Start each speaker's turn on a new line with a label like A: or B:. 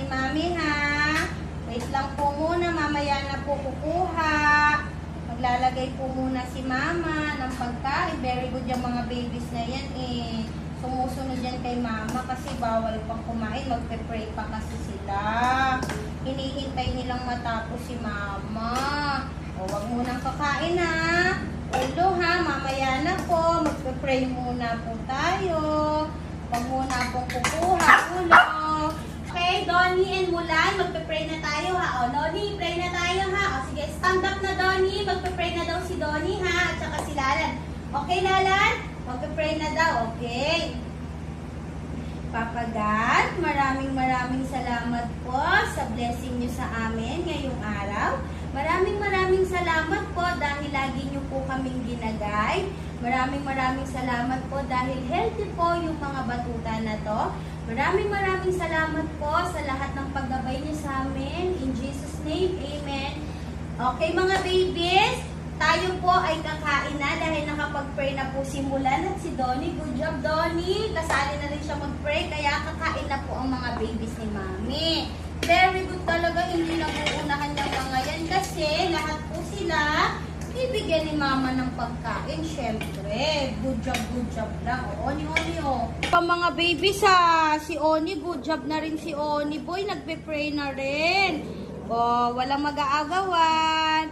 A: Mami ha. Wait lang po muna, mamaya na po kukuha. Maglalagay po muna si Mama ng pagkain. Very good yung mga babies na yan eh. Sumusunod yan kay Mama kasi bawal pang kumain. Magpe-pray pa kasi sila. Hinihintay nilang matapos si Mama. O, wag munang kakain ha. Ulo ha, mamaya na po. Magpe-pray muna po tayo. Wag muna pong kukuha. Ulo. Okay, Donnie and Mulan, magpe-pray na tayo ha. O, Donnie, pray na tayo ha. O, sige, stand up na Donnie. Magpe-pray na daw si Donnie ha. At saka si Lalan. Okay, Lalan? Magpe-pray na daw. Okay. Papa God, maraming salamat po sa blessing niyo sa amin ngayong araw. Maraming salamat po dahil lagi niyo po kaming ginagay. Maraming salamat po dahil healthy po yung mga batuta na to. Maraming salamat po sa lahat ng paggabay niyo sa amin. In Jesus' name, Amen. Okay mga babies, tayo po ay kakain na dahil nakapag-pray na po si Mulan at si Donnie. Good job, Donnie. Kasali na rin siya mag-pray kaya kakain na po ang mga babies ni Mami. Very good talaga, hindi naguunahan yung mga yan kasi lahat po sila bibigyan ni Mama ng pagkain, syempre. Good job lang. O, Oni, o. Pa mga babies ha, si Oni, good job na rin si Oni. Boy, nagpe-pray na rin. O, walang mag-aagawan.